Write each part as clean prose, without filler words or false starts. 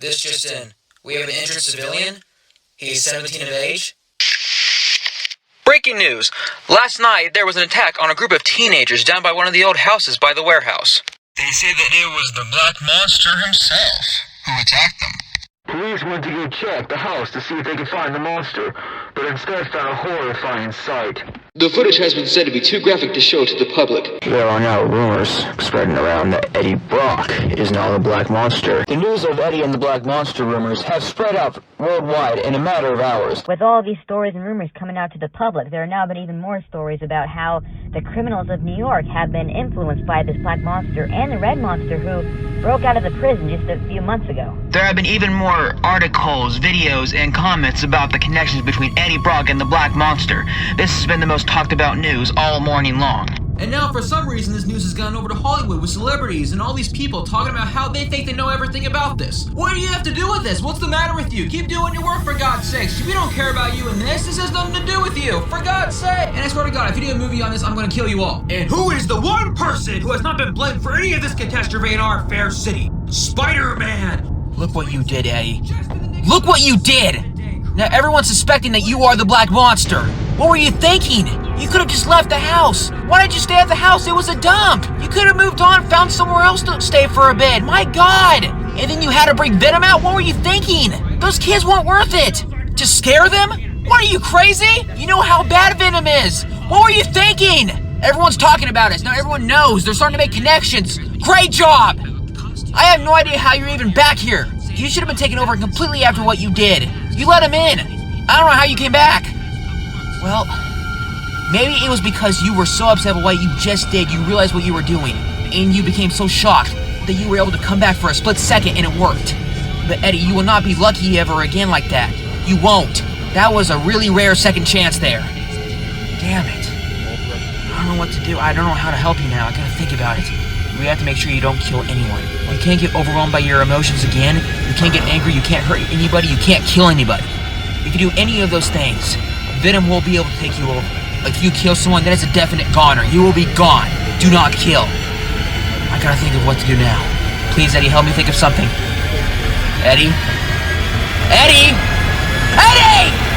This just in. We have an injured civilian. He's 17 of age. Breaking news. Last night, there was an attack on a group of teenagers down by one of the old houses by the warehouse. They say that it was the Black Monster himself who attacked them. Police went to go check the house to see if they could find the monster, but instead found a horrifying sight. The footage has been said to be too graphic to show to the public. There are now rumors spreading around that Eddie Brock is now the Black Monster. The news of Eddie and the Black Monster rumors have spread out worldwide in a matter of hours. With all these stories and rumors coming out to the public, there have now been even more stories about how the criminals of New York have been influenced by this Black Monster and the Red Monster who broke out of the prison just a few months ago. There have been even more articles, videos, and comments about the connections between Eddie Brock and the Black Monster. This has been the most talked about news all morning long. And now, for some reason, this news has gone over to Hollywood with celebrities and all these people talking about how they think they know everything about this. What do you have to do with this? What's the matter with you? Keep doing your work, for God's sakes. We don't care about you in this. This has nothing to do with you, for God's sake. And I swear to God, if you do a movie on this, I'm gonna kill you all. And who is the one person who has not been blamed for any of this catastrophe in our fair city? Spider-Man! Look what you did, Eddie. Look what you did! Now everyone's suspecting that you are the Black Monster. What were you thinking? You could have just left the house. Why did you stay at the house? It was a dump. You could have moved on, found somewhere else to stay for a bit. My God! And then you had to bring Venom out? What were you thinking? Those kids weren't worth it. To scare them? What, are you crazy? You know how bad Venom is. What were you thinking? Everyone's talking about us. Now everyone knows. They're starting to make connections. Great job! I have no idea how you're even back here. You should have been taken over completely after what you did. You let him in. I don't know how you came back. Well, maybe it was because you were so upset with what you just did, you realized what you were doing, and you became so shocked that you were able to come back for a split second and it worked. But Eddie, you will not be lucky ever again like that. You won't. That was a really rare second chance there. Damn it. I don't know what to do. I don't know how to help you now. I gotta think about it. We have to make sure you don't kill anyone. You can't get overwhelmed by your emotions again. You can't get angry. You can't hurt anybody. You can't kill anybody. If you do any of those things, Venom will be able to take you over. If you kill someone, that is a definite goner. You will be gone. Do not kill. I gotta think of what to do now. Please, Eddie, help me think of something. Eddie? Eddie! Eddie!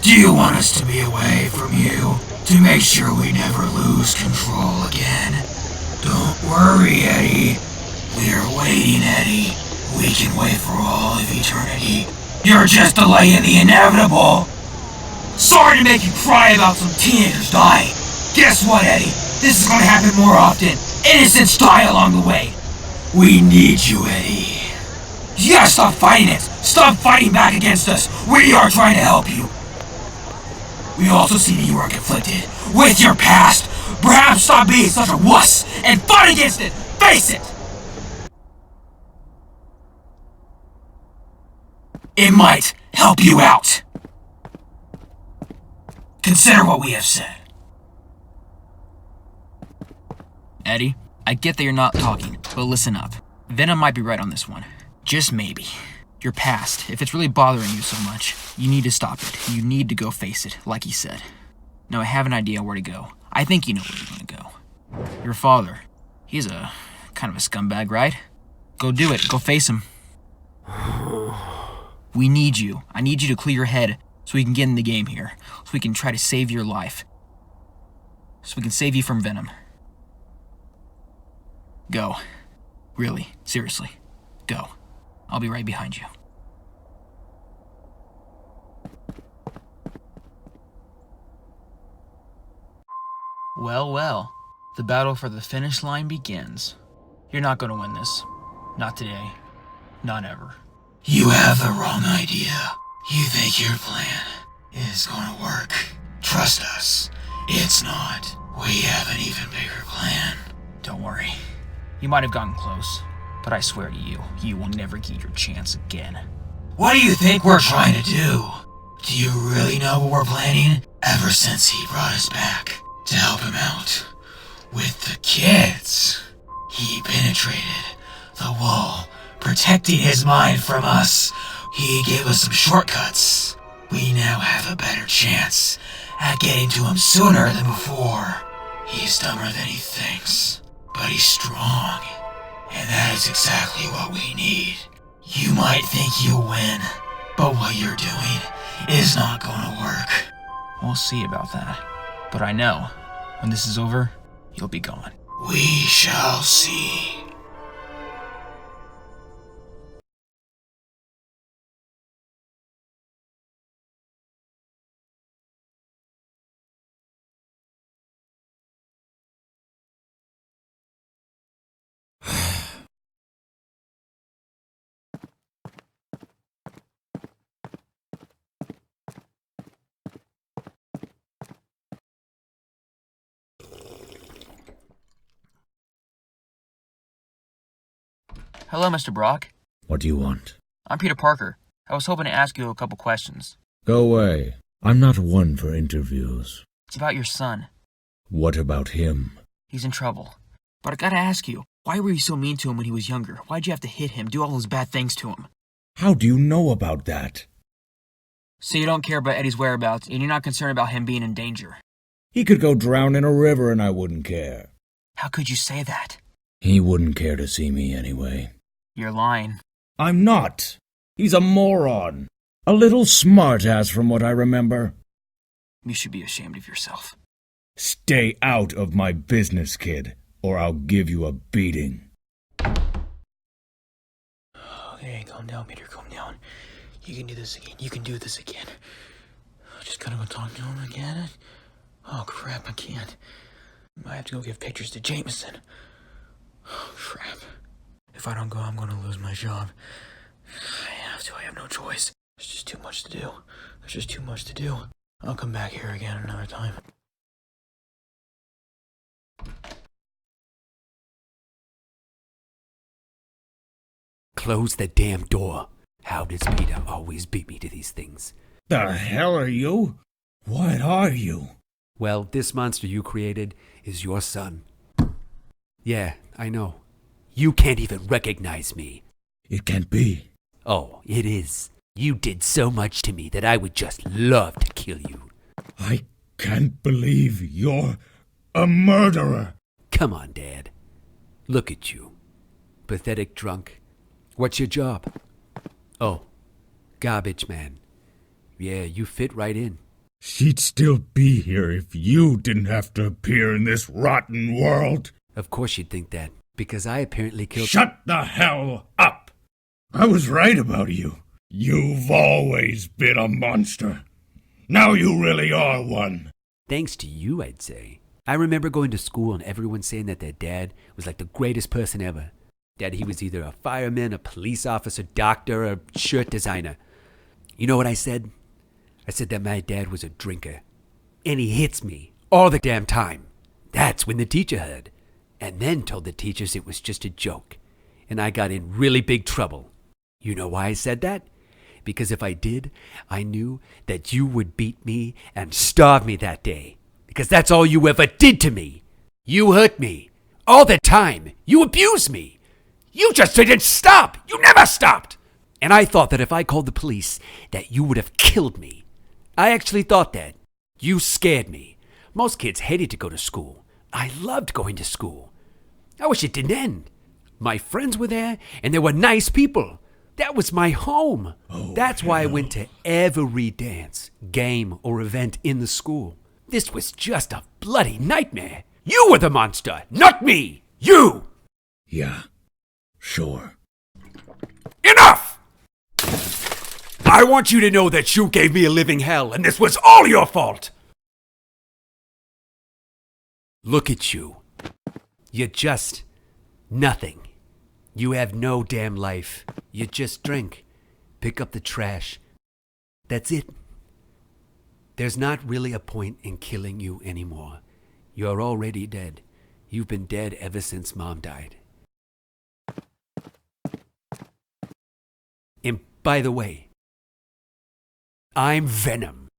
Do you want us to be away from you, to make sure we never lose control again? Don't worry, Eddie. We're waiting, Eddie. We can wait for all of eternity. You're just delaying the inevitable. Sorry to make you cry about some teenagers dying. Guess what, Eddie? This is going to happen more often. Innocents die along the way. We need you, Eddie. You gotta stop fighting it. Stop fighting back against us. We are trying to help you. We also see that you are conflicted with your past. Perhaps stop being such a wuss and fight against it. Face it. It might help you out. Consider what we have said. Eddie, I get that you're not talking, but listen up. Venom might be right on this one. Just maybe. Your past, if it's really bothering you so much, you need to stop it. You need to go face it, like he said. Now I have an idea where to go. I think you know where you're gonna go. Your father, he's a kind of a scumbag, right? Go do it. Go face him. We need you. I need you to clear your head so we can get in the game here. So we can try to save your life. So we can save you from Venom. Go. Really, seriously. Go. I'll be right behind you. Well, well. The battle for the finish line begins. You're not going to win this. Not today. Not ever. You have the wrong idea. You think your plan is going to work. Trust us. It's not. We have an even bigger plan. Don't worry. You might have gotten close. But I swear to you, you will never get your chance again. What do you think we're trying to do? Do you really know what we're planning? Ever since he brought us back to help him out with the kids, he penetrated the wall, protecting his mind from us. He gave us some shortcuts. We now have a better chance at getting to him sooner than before. He's dumber than he thinks, but he's strong, and that is exactly what we need. You might think you'll win, but what you're doing is not gonna work. We'll see about that. But I know, when this is over, you'll be gone. We shall see. Hello, Mr. Brock. What do you want? I'm Peter Parker. I was hoping to ask you a couple questions. Go away. I'm not one for interviews. It's about your son. What about him? He's in trouble. But I gotta ask you, why were you so mean to him when he was younger? Why'd you have to hit him, do all those bad things to him? How do you know about that? So you don't care about Eddie's whereabouts, and you're not concerned about him being in danger? He could go drown in a river and I wouldn't care. How could you say that? He wouldn't care to see me anyway. You're lying. I'm not. He's a moron. A little smart-ass from what I remember. You should be ashamed of yourself. Stay out of my business, kid, or I'll give you a beating. Okay, calm down, Peter, calm down. You can do this again. You can do this again. I just gotta go talk to him again. Oh, crap, I can't. I have to go give pictures to Jameson. Oh, crap. If I don't go, I'm gonna lose my job. I have to. I have no choice. There's just too much to do. There's just too much to do. I'll come back here again another time. Close the damn door. How does Peter always beat me to these things? The hell are you? What are you? Well, this monster you created is your son. Yeah, I know. You can't even recognize me. It can't be. Oh, it is. You did so much to me that I would just love to kill you. I can't believe you're a murderer. Come on, Dad. Look at you. Pathetic drunk. What's your job? Oh, garbage man. Yeah, you fit right in. She'd still be here if you didn't have to appear in this rotten world. Of course you'd think that, because I apparently killed— Shut the hell up! I was right about you. You've always been a monster. Now you really are one. Thanks to you, I'd say. I remember going to school and everyone saying that their dad was like the greatest person ever. That he was either a fireman, a police officer, doctor, or shirt designer. You know what I said? I said that my dad was a drinker. And he hits me all the damn time. That's when the teacher heard. And then told the teachers it was just a joke. And I got in really big trouble. You know why I said that? Because if I did, I knew that you would beat me and starve me that day. Because that's all you ever did to me. You hurt me. All the time. You abused me. You just didn't stop. You never stopped. And I thought that if I called the police, that you would have killed me. I actually thought that. You scared me. Most kids hated to go to school. I loved going to school. I wish it didn't end. My friends were there, and they were nice people. That was my home. That's why I went to every dance, game, or event in the school. This was just a bloody nightmare. You were the monster, not me. You! Yeah, sure. Enough! I want you to know that you gave me a living hell, and this was all your fault. Look at you. You're just nothing. You have no damn life. You just drink, pick up the trash. That's it. There's not really a point in killing you anymore. You're already dead. You've been dead ever since Mom died. By the way, I'm Venom.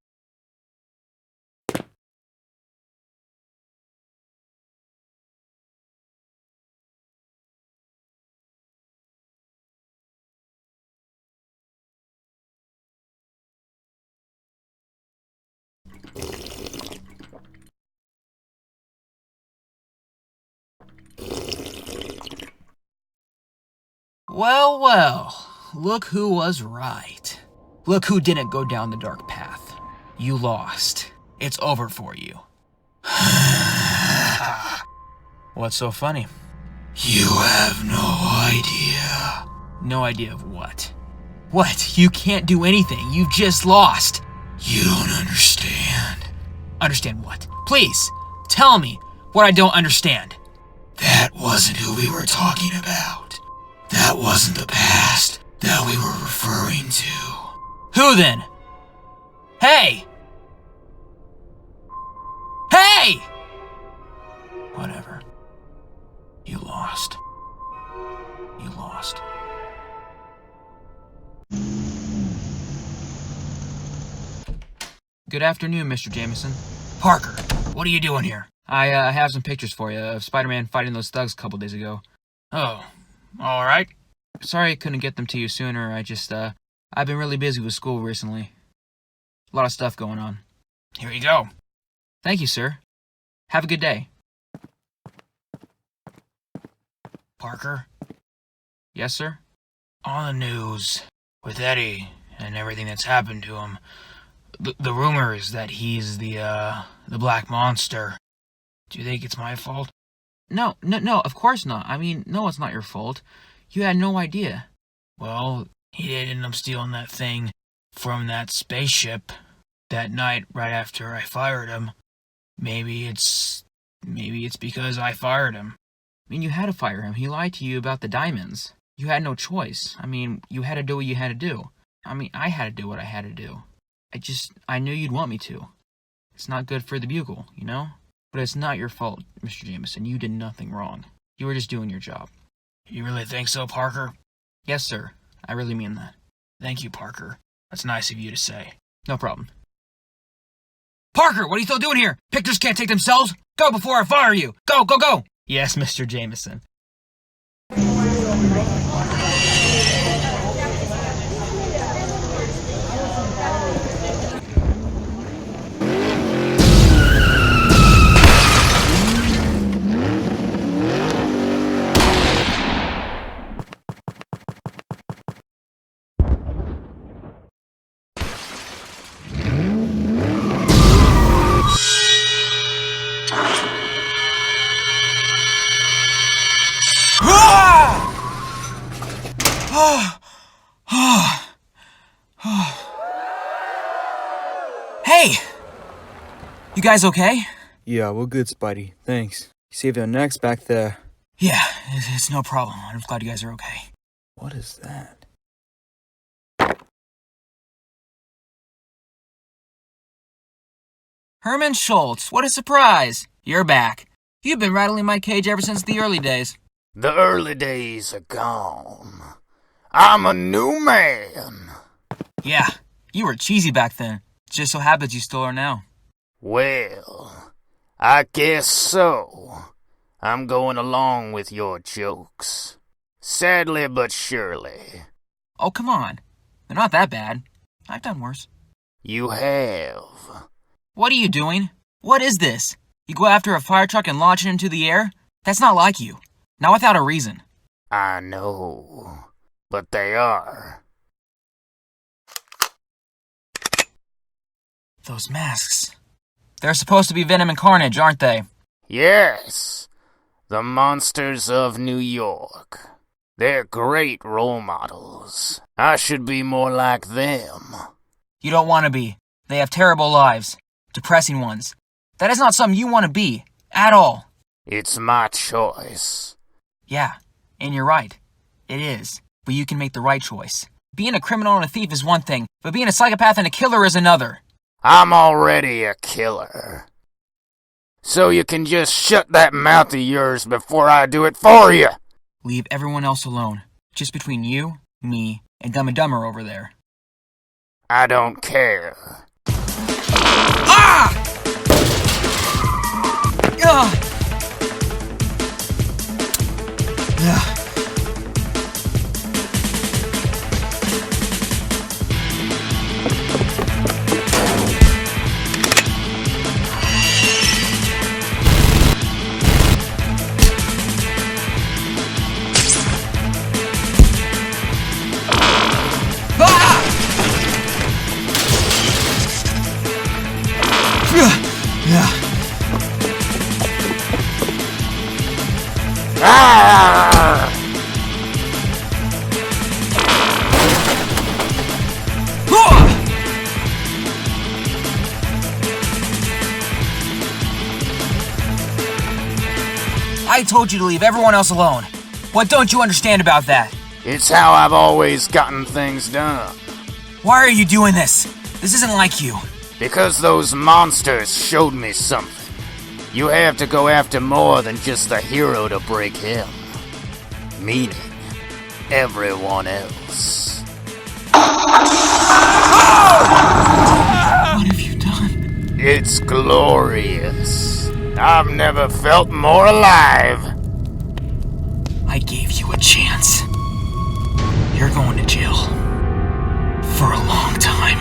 Well, well, look who was right. Look who didn't go down the dark path. You lost. It's over for you. What's so funny? You have no idea. No idea of what? What? You can't do anything. You've just lost. You don't understand. Understand what? Please, tell me what I don't understand. That wasn't who we were talking about. That wasn't the past that we were referring to. Who then? Hey! Hey! Whatever. You lost. You lost. Good afternoon, Mr. Jameson. Parker, what are you doing here? I have some pictures for you of Spider-Man fighting those thugs a couple days ago. Oh, alright. Sorry I couldn't get them to you sooner. I've been really busy with school recently. A lot of stuff going on. Here you go. Thank you, sir. Have a good day. Parker? Yes, sir? On the news, with Eddie and everything that's happened to him, the rumors that he's the Black Monster. Do you think it's my fault? No, of course not. I mean, no, it's not your fault. You had no idea. Well, he did end up stealing that thing from that spaceship that night right after I fired him. Maybe it's because I fired him. I mean, you had to fire him. He lied to you about the diamonds. You had no choice. I mean, you had to do what you had to do. I mean, I had to do what I had to do. I knew you'd want me to. It's not good for the Bugle, you know? But it's not your fault, Mr. Jameson. You did nothing wrong. You were just doing your job. You really think so, Parker? Yes, sir. I really mean that. Thank you, Parker. That's nice of you to say. No problem. Parker, what are you still doing here? Pictures can't take themselves. Go before I fire you. Go, go, go. Yes, Mr. Jameson. Hey! You guys okay? Yeah, we're good, Spidey. Thanks. You saved our necks back there. Yeah, it's no problem. I'm glad you guys are okay. What is that? Herman Shultz, what a surprise! You're back. You've been rattling my cage ever since the early days. The early days are gone. I'm a new man. Yeah, you were cheesy back then. Just so happens you still are now. Well, I guess so. I'm going along with your jokes. Sadly but surely. Oh, come on. They're not that bad. I've done worse. You have. What are you doing? What is this? You go after a fire truck and launch it into the air? That's not like you. Not without a reason. I know. But they are. Those masks. They're supposed to be Venom and Carnage, aren't they? Yes. The monsters of New York. They're great role models. I should be more like them. You don't want to be. They have terrible lives. Depressing ones. That is not something you want to be. At all. It's my choice. Yeah, and you're right. It is. But you can make the right choice. Being a criminal and a thief is one thing, but being a psychopath and a killer is another. I'm already a killer. So you can just shut that mouth of yours before I do it for you. Leave everyone else alone. Just between you, me, and Dumb and Dumber over there. I don't care. Ah! Ugh! Ugh. I told you to leave everyone else alone. What don't you understand about that? It's how I've always gotten things done. Why are you doing this? This isn't like you. Because those monsters showed me something. You have to go after more than just the hero to break him. Meaning, everyone else. What have you done? It's glorious. I've never felt more alive. I gave you a chance. You're going to jail. For a long time.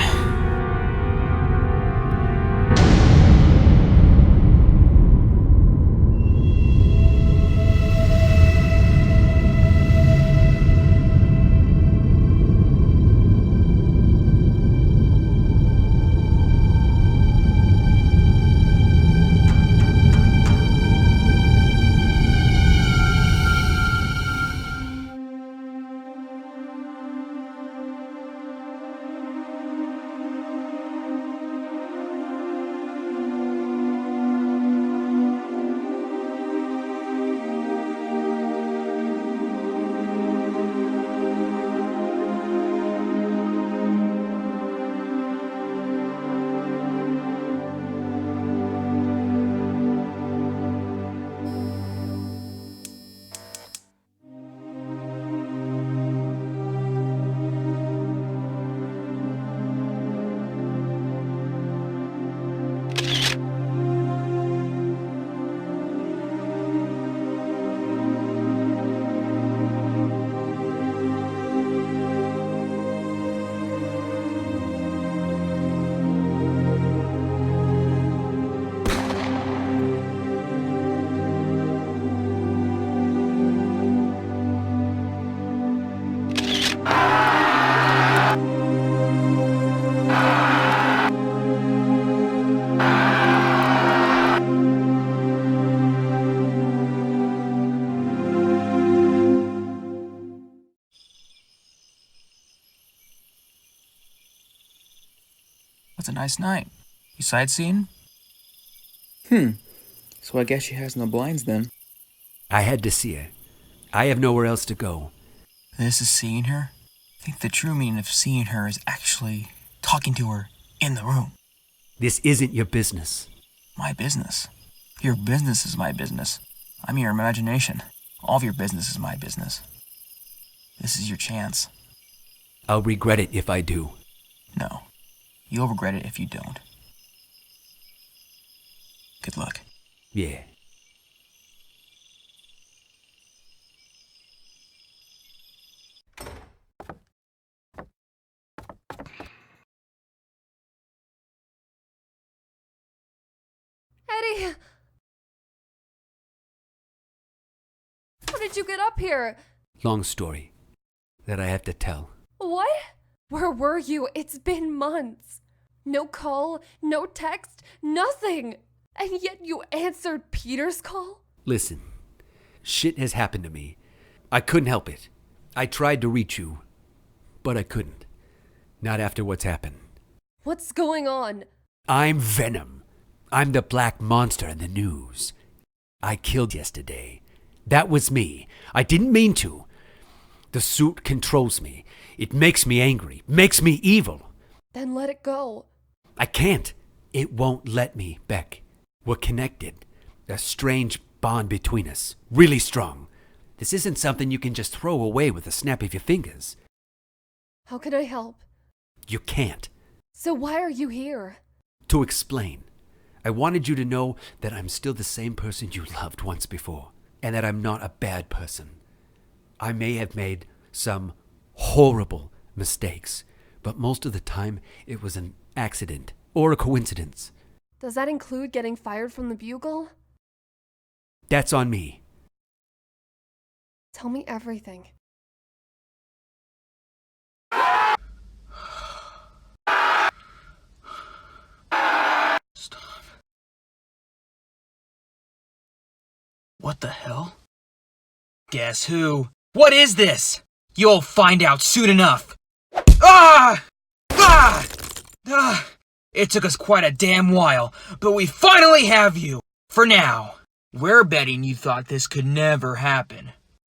It's a nice night. You sightseeing? So I guess she has no blinds then. I had to see her. I have nowhere else to go. This is seeing her? I think the true meaning of seeing her is actually talking to her in the room. This isn't your business. My business? Your business is my business. I'm your imagination. All of your business is my business. This is your chance. I'll regret it if I do. No. You'll regret it if you don't. Good luck. Yeah. Eddie! How did you get up here? Long story that I have to tell. What? Where were you? It's been months. No call, no text, nothing. And yet you answered Peter's call? Listen, shit has happened to me. I couldn't help it. I tried to reach you, but I couldn't. Not after what's happened. What's going on? I'm Venom. I'm the black monster in the news. I killed yesterday. That was me. I didn't mean to. The suit controls me. It makes me angry, makes me evil. Then let it go. I can't. It won't let me, Beck. We're connected. A strange bond between us. Really strong. This isn't something you can just throw away with a snap of your fingers. How can I help? You can't. So why are you here? To explain, I wanted you to know that I'm still the same person you loved once before, and that I'm not a bad person. I may have made some horrible mistakes, but most of the time it was an accident or a coincidence. Does that include getting fired from the Bugle? That's on me. Tell me everything. Stop. What the hell? Guess who? What is this? You'll find out soon enough. Ah! Ah! Ah! It took us quite a damn while, but we finally have you! For now. We're betting you thought this could never happen.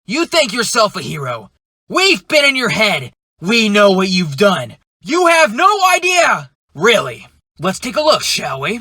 You think yourself a hero. We've been in your head. We know what you've done. You have no idea! Really. Let's take a look, shall we?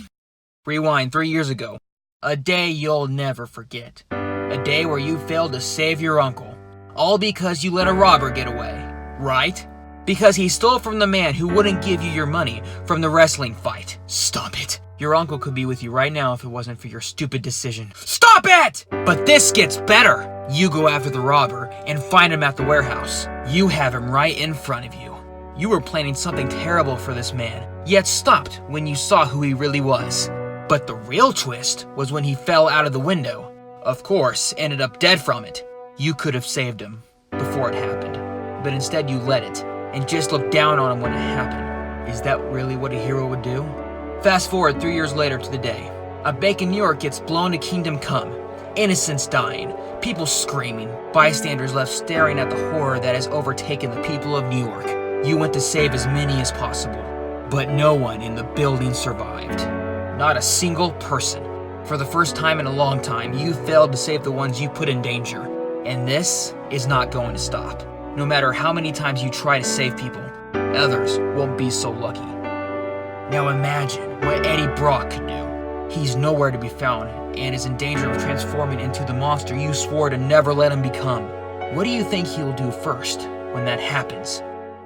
Rewind 3 years ago. A day you'll never forget. A day where you failed to save your uncle. All because you let a robber get away. Right? Because he stole from the man who wouldn't give you your money from the wrestling fight. Stop it. Your uncle could be with you right now if it wasn't for your stupid decision. Stop it! But this gets better. You go after the robber and find him at the warehouse. You have him right in front of you. You were planning something terrible for this man, yet stopped when you saw who he really was. But the real twist was when he fell out of the window. Of course, ended up dead from it. You could have saved him before it happened, but instead you let it and just looked down on him when it happened. Is that really what a hero would do? Fast forward 3 years later to the day. A Beck in New York gets blown to kingdom come. Innocents dying, people screaming, bystanders left staring at the horror that has overtaken the people of New York. You went to save as many as possible, but no one in the building survived. Not a single person. For the first time in a long time, you failed to save the ones you put in danger. And this is not going to stop. No matter how many times you try to save people, others won't be so lucky. Now imagine what Eddie Brock could do. He's nowhere to be found and is in danger of transforming into the monster you swore to never let him become. What do you think he'll do first when that happens?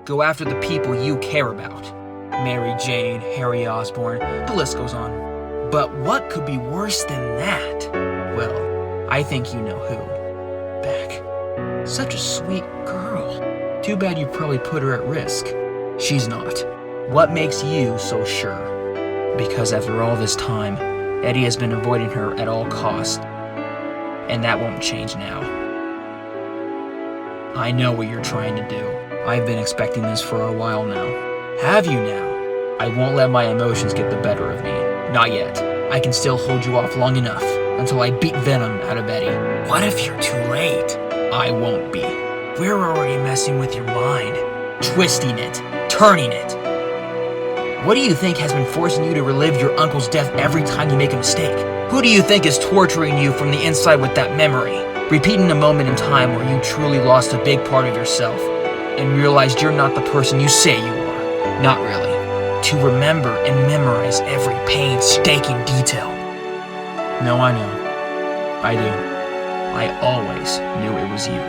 Go after the people you care about. Mary Jane, Harry Osborn, the list goes on. But what could be worse than that? Well, I think you know who. Beck. Such a sweet girl. Too bad you probably put her at risk. She's not. What makes you so sure? Because after all this time, Eddie has been avoiding her at all costs. And that won't change now. I know what you're trying to do. I've been expecting this for a while now. Have you now? I won't let my emotions get the better of me. Not yet. I can still hold you off long enough until I beat Venom out of Eddie. What if you're too late? I won't be. We're already messing with your mind. Twisting it. Turning it. What do you think has been forcing you to relive your uncle's death every time you make a mistake? Who do you think is torturing you from the inside with that memory? Repeating a moment in time where you truly lost a big part of yourself and realized you're not the person you say you are. Not really. To remember and memorize every painstaking detail. No, I know. I do. I always knew it was you.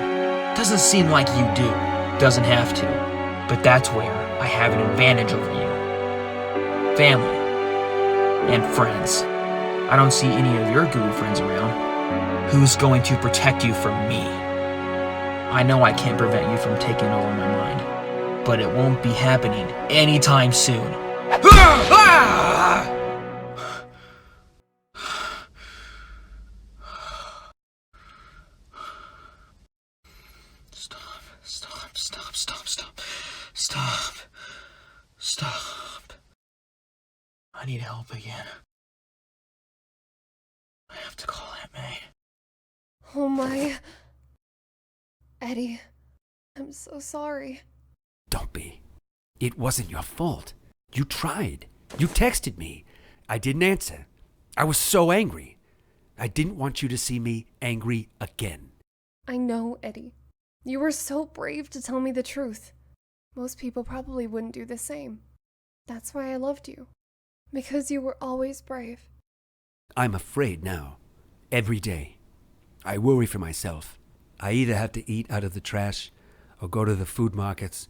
Doesn't seem like you do. Doesn't have to. But that's where I have an advantage over you. Family. And friends. I don't see any of your goo friends around. Who's going to protect you from me? I know I can't prevent you from taking over my mind, but it won't be happening anytime soon. Stop. I need help again. I have to call Aunt May. Oh my... Eddie, I'm so sorry. Don't be. It wasn't your fault. You tried. You texted me. I didn't answer. I was so angry. I didn't want you to see me angry again. I know, Eddie. You were so brave to tell me the truth. Most people probably wouldn't do the same. That's why I loved you. Because you were always brave. I'm afraid now. Every day. I worry for myself. I either have to eat out of the trash, or go to the food markets,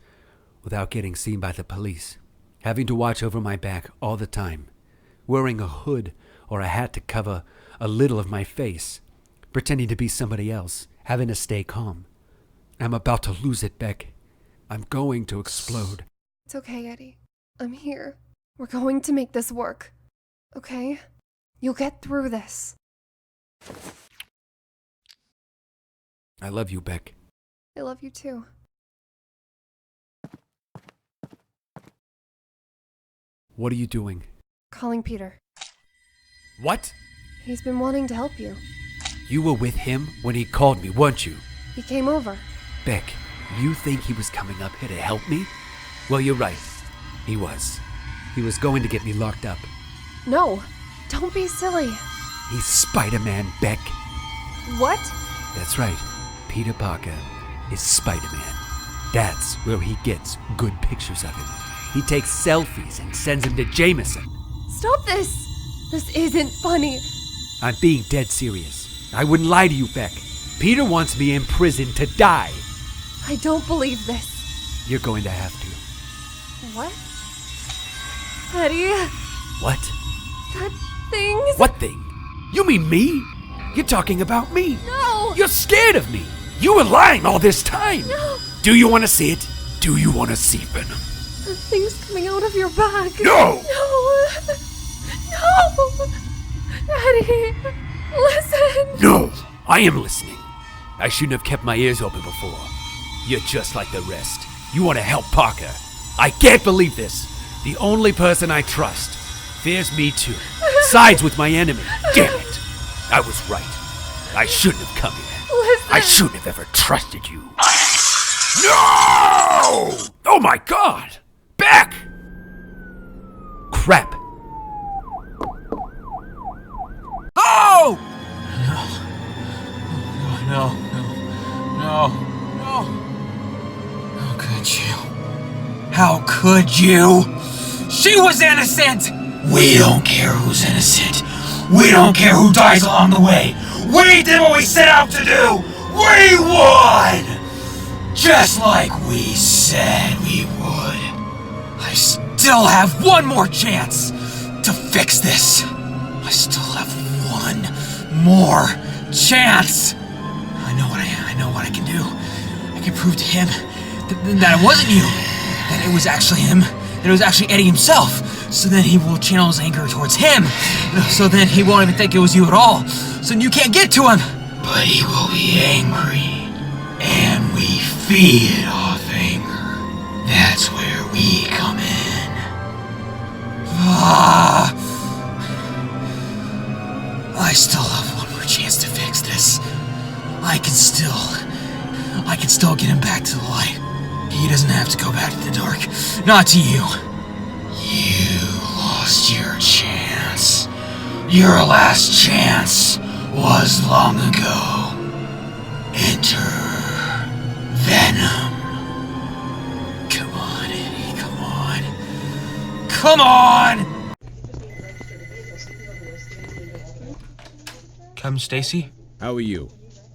without getting seen by the police, having to watch over my back all the time, wearing a hood or a hat to cover a little of my face, pretending to be somebody else, having to stay calm. I'm about to lose it, Beck. I'm going to explode. It's okay, Eddie. I'm here. We're going to make this work. Okay? You'll get through this. I love you, Beck. I love you too. What are you doing? Calling Peter. What? He's been wanting to help you. You were with him when he called me, weren't you? He came over. Beck, you think he was coming up here to help me? Well, you're right. He was. He was going to get me locked up. No, don't be silly. He's Spider-Man, Beck. What? That's right. Peter Parker is Spider-Man. That's where he gets good pictures of him. He takes selfies and sends them to Jameson. Stop this! This isn't funny. I'm being dead serious. I wouldn't lie to you, Beck. Peter wants me in prison to die. I don't believe this. You're going to have to. What? Eddie? What? That thing? What thing? You mean me? You're talking about me. No! You're scared of me. You were lying all this time. No! Do you want to see it? Do you want to see Venom? The thing's coming out of your back. No! No! No! Eddie, listen! No! I am listening. I shouldn't have kept my ears open before. You're just like the rest. You want to help Parker. I can't believe this. The only person I trust fears me too. Sides with my enemy. Damn it. I was right. I shouldn't have come here. Listen. I shouldn't have ever trusted you. No! Oh my God! Beck! Crap. Oh! No. How could you? How could you? She was innocent! We don't care who's innocent. We don't care who dies along the way. We did what we set out to do. We won! Just like we said we would. I still have one more chance to fix this. I still have one more chance. I know what I can do. I can prove to him that it wasn't you. That it was actually him. That it was actually Eddie himself. So then he will channel his anger towards him. So then he won't even think it was you at all. So then you can't get to him. But he will be angry. And we feed off anger. That's where we come in. I still have one more chance to fix this. I can still get him back to the light. He doesn't have to go back to the dark. Not to you. You lost your chance. Your last chance was long ago. Enter Venom. Come on, Eddie, come on. Come on! Come, Stacy. How are you?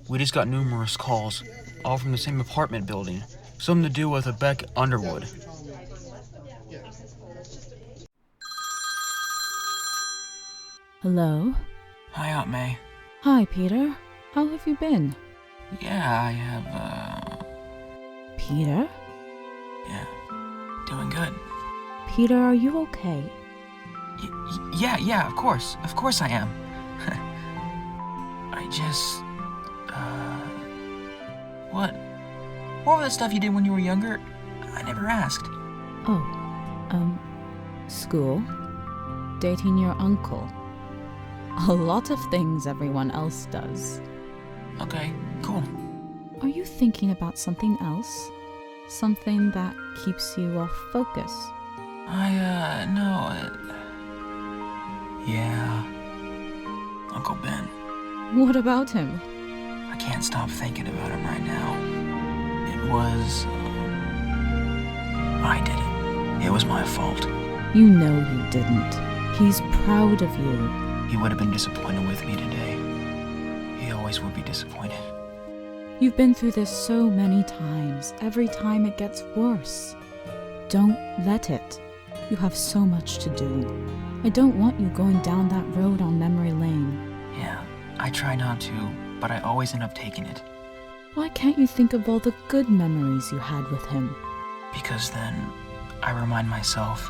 We just got numerous calls, all from the same apartment building. Something to do with a Beck Underwood. Hello? Hi, Aunt May. Hi, Peter. How have you been? Yeah, I have, Peter? Yeah, doing good. Peter, are you okay? Yeah, of course. Of course I am. I just, What? What was the stuff you did when you were younger? I never asked. School. Dating your uncle. A lot of things everyone else does. Okay, cool. Are you thinking about something else? Something that keeps you off focus? No. Yeah. Uncle Ben. What about him? I can't stop thinking about him right now. It was... I did it. It was my fault. You know you didn't. He's proud of you. He would have been disappointed with me today. He always would be disappointed. You've been through this so many times. Every time it gets worse. Don't let it. You have so much to do. I don't want you going down that road on memory lane. Yeah, I try not to, but I always end up taking it. Why can't you think of all the good memories you had with him? Because then I remind myself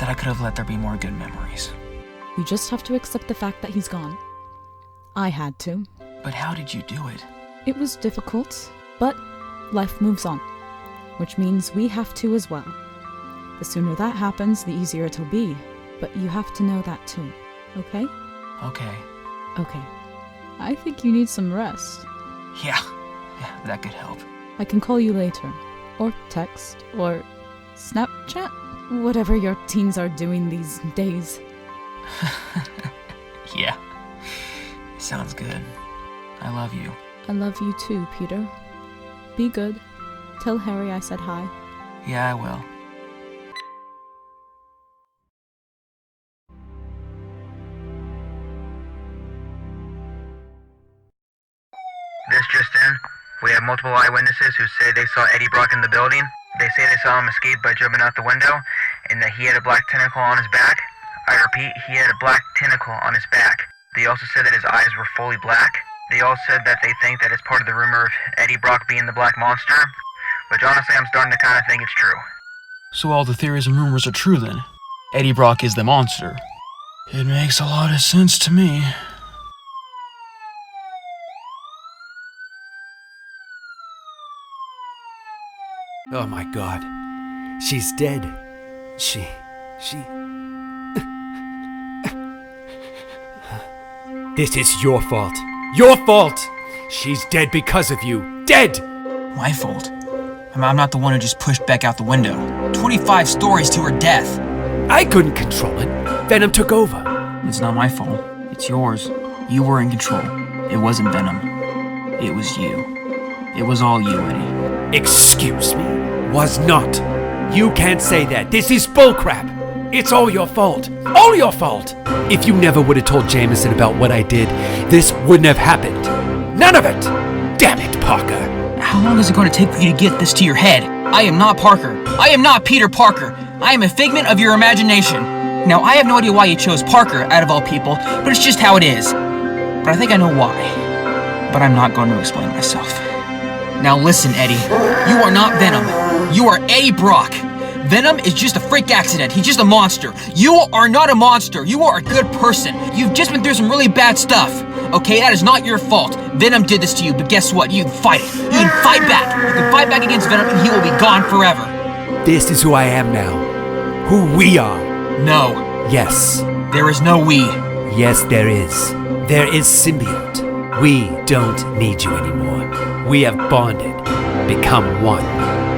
that I could have let there be more good memories. You just have to accept the fact that he's gone. I had to. But how did you do it? It was difficult, but life moves on, which means we have to as well. The sooner that happens, the easier it'll be, but you have to know that too, okay? Okay. Okay. I think you need some rest. Yeah, that could help. I can call you later, or text, or Snapchat, whatever your teens are doing these days. Yeah, sounds good. I love you. I love you too, Peter. Be good. Tell Harry I said hi. Yeah, I will. This just in. We have multiple eyewitnesses who say they saw Eddie Brock in the building. They say they saw him escape by jumping out the window, and that he had a black tentacle on his back. I repeat, he had a black tentacle on his back. They also said that his eyes were fully black. They all said that they think that it's part of the rumor of Eddie Brock being the Black Monster, which honestly I'm starting to kind of think it's true. So all the theories and rumors are true then? Eddie Brock is the monster. It makes a lot of sense to me. Oh my god. She's dead. She... This is your fault. Your fault! She's dead because of you. Dead! My fault? I'm not the one who just pushed Beck out the window. 25 stories to her death. I couldn't control it. Venom took over. It's not my fault. It's yours. You were in control. It wasn't Venom. It was you. It was all you, Eddie. Excuse me? Was not. You can't say that. This is bullcrap. It's all your fault. All your fault. If you never would have told Jameson about what I did, this wouldn't have happened. None of it. Damn it, Parker. How long is it going to take for you to get this to your head? I am not Parker. I am not Peter Parker. I am a figment of your imagination. Now, I have no idea why you chose Parker out of all people, but it's just how it is. But I think I know why. But I'm not going to explain myself. Now listen, Eddie. You are not Venom. You are Eddie Brock. Venom is just a freak accident. He's just a monster. You are not a monster. You are a good person. You've just been through some really bad stuff. Okay, that is not your fault. Venom did this to you, but guess what? You can fight it. You can fight back. You can fight back against Venom and he will be gone forever. This is who I am now. Who we are. No. Yes. There is no we. Yes, there is. There is symbiote. We don't need you anymore. We have bonded. Become one.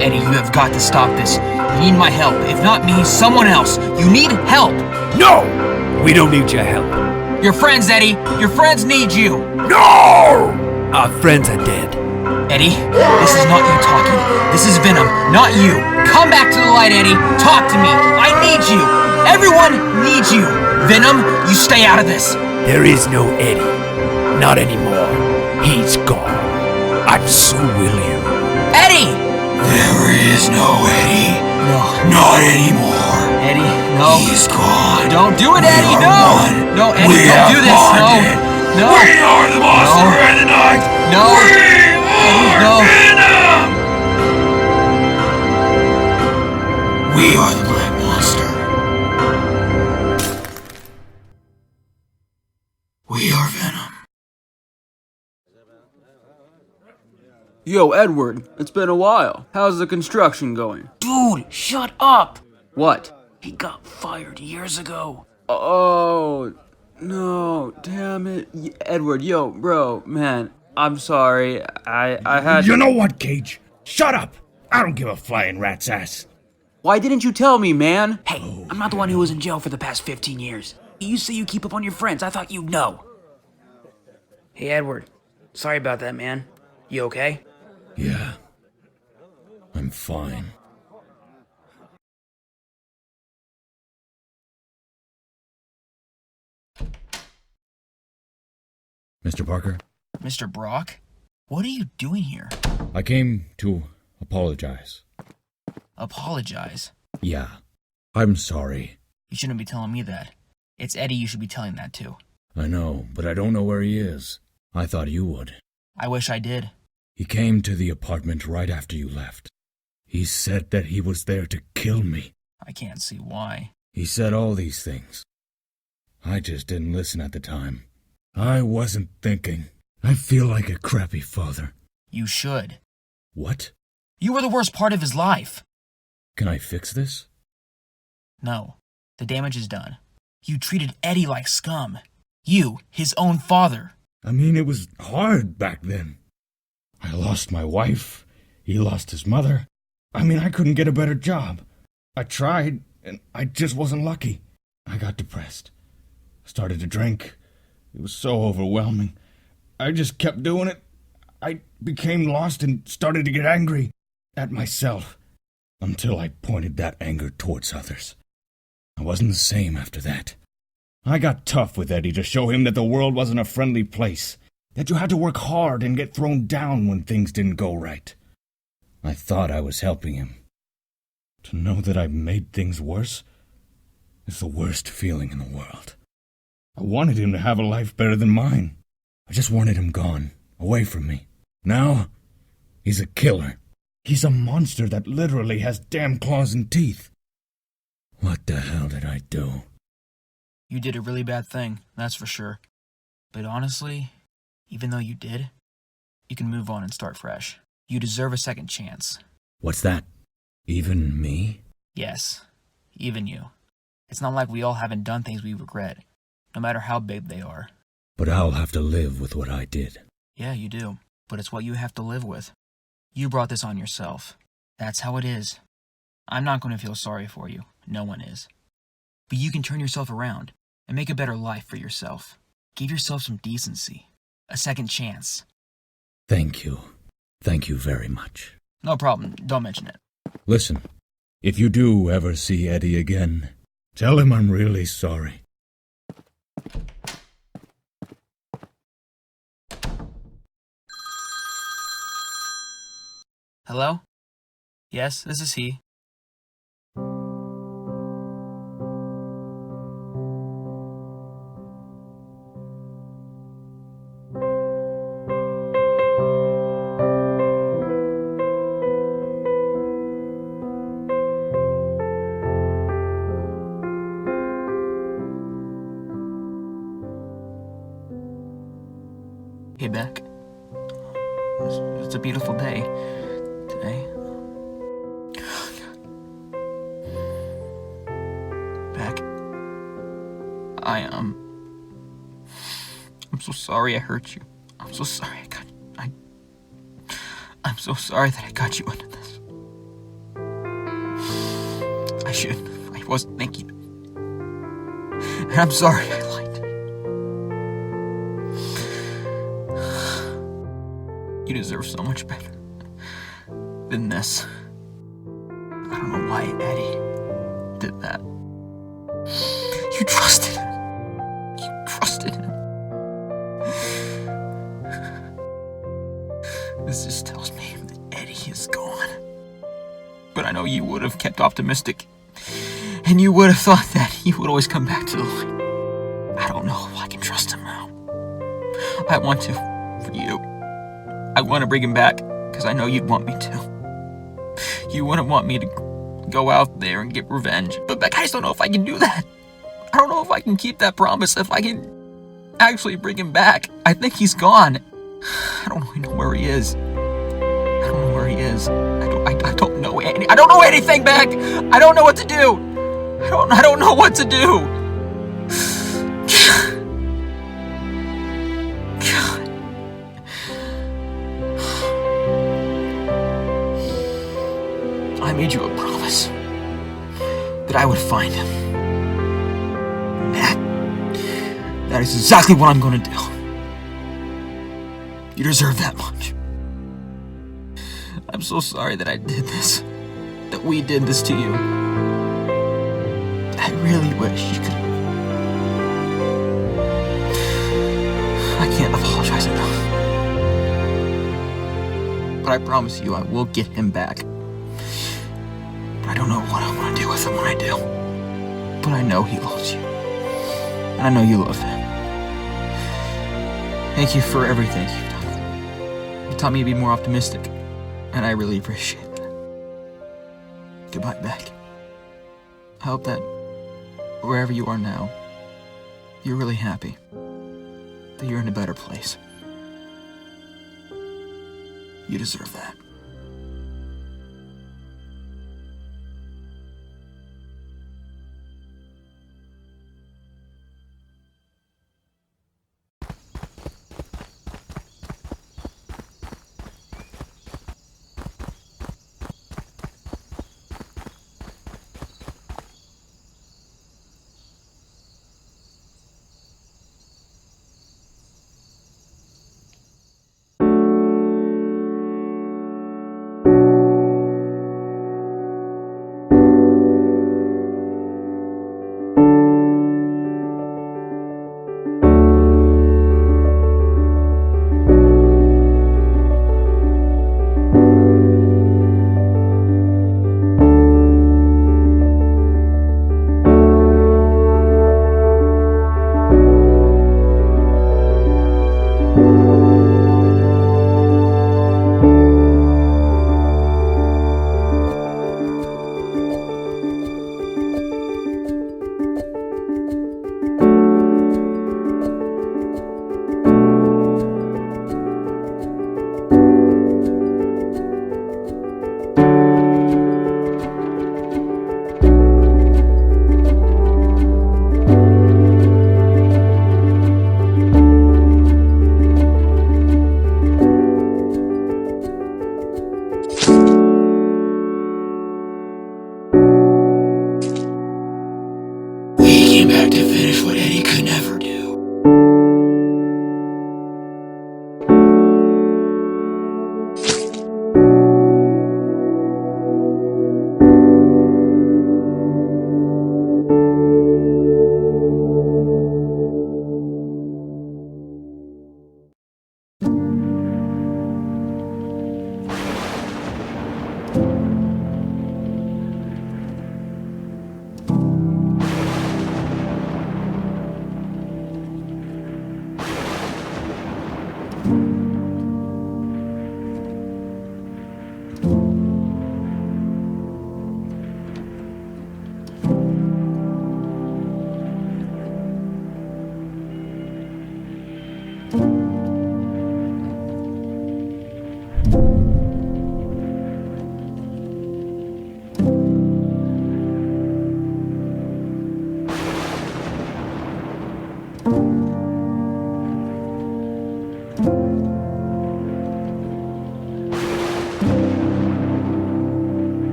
Eddie, you have got to stop this. You need my help. If not me, someone else. You need help. No! We don't need your help. Your friends, Eddie. Your friends need you. No! Our friends are dead. Eddie, this is not you talking. This is Venom, not you. Come back to the light, Eddie. Talk to me. I need you. Everyone needs you. Venom, you stay out of this. There is no Eddie. Not anymore. He's gone. And so will you. Eddie! There is no Eddie. No. Not anymore. Eddie, no. He's gone. Don't do it, Eddie, We no! are one. No, Eddie, We don't have do this, bonded. no. We are the monster of the night. No. We are the Black Monster. We are Venom. Yo, Edward, it's been a while. How's the construction going? Dude, shut up! What? He got fired years ago. Oh, no, damn it. Edward, yo, bro, man, I'm sorry. I had You know what, Cage? Shut up! I don't give a flying rat's ass. Why didn't you tell me, man? Hey, I'm not the one who was in jail for the past 15 years. You say you keep up on your friends. I thought you'd know. Hey, Edward. Sorry about that, man. You okay? Yeah. I'm fine. Mr. Parker? Mr. Brock? What are you doing here? I came to apologize. Apologize? Yeah, I'm sorry. You shouldn't be telling me that. It's Eddie you should be telling that to. I know, but I don't know where he is. I thought you would. I wish I did. He came to the apartment right after you left. He said that he was there to kill me. I can't see why. He said all these things. I just didn't listen at the time. I wasn't thinking. I feel like a crappy father. You should. What? You were the worst part of his life. Can I fix this? No. The damage is done. You treated Eddie like scum. You, his own father. I mean, it was hard back then. I lost my wife. He lost his mother. I mean, I couldn't get a better job. I tried, and I just wasn't lucky. I got depressed. Started to drink. It was so overwhelming. I just kept doing it. I became lost and started to get angry at myself until I pointed that anger towards others. I wasn't the same after that. I got tough with Eddie to show him that the world wasn't a friendly place, that you had to work hard and get thrown down when things didn't go right. I thought I was helping him. To know that I made things worse is the worst feeling in the world. I wanted him to have a life better than mine. I just wanted him gone, away from me. Now, he's a killer. He's a monster that literally has damn claws and teeth. What the hell did I do? You did a really bad thing, that's for sure. But honestly, even though you did, you can move on and start fresh. You deserve a second chance. What's that? Even me? Yes, even you. It's not like we all haven't done things we regret, no matter how big they are. But I'll have to live with what I did. Yeah, you do. But it's what you have to live with. You brought this on yourself. That's how it is. I'm not going to feel sorry for you. No one is. But you can turn yourself around and make a better life for yourself. Give yourself some decency. A second chance. Thank you. Thank you very much. No problem. Don't mention it. Listen, if you do ever see Eddie again, tell him I'm really sorry. Hello? Yes, this is he. Hey, Beck. It's a beautiful day today. Beck, I'm so sorry I hurt you. I'm so sorry I'm so sorry that I got you into this. I wasn't thinking. And I'm sorry I lied. You deserve so much better than this. I don't know why Eddie did that. You trusted him. You trusted him. This just tells me that Eddie is gone. But I know you would have kept optimistic. And you would have thought that he would always come back to the light. I don't know if I can trust him now. I want to, for you. I want to bring him back, because I know you'd want me to. You wouldn't want me to go out there and get revenge. But Beck, I just don't know if I can do that. I don't know if I can keep that promise, if I can actually bring him back. I think he's gone. I don't really know where he is. I don't know where he is. I don't know I don't know anything, Beck! I don't know what to do! I don't know what to do! I made you a promise that I would find him. That is exactly what I'm going to do. You deserve that much. I'm so sorry that I did this. That we did this to you. I really wish you could. I can't apologize enough. But I promise you I will get him back. I don't know what I want to do with him when I do. But I know he loves you. And I know you love him. Thank you for everything you've done. You taught me to be more optimistic. And I really appreciate that. Goodbye, Beck. I hope that wherever you are now, you're really happy. That you're in a better place. You deserve that. We came back to finish what Eddie could never.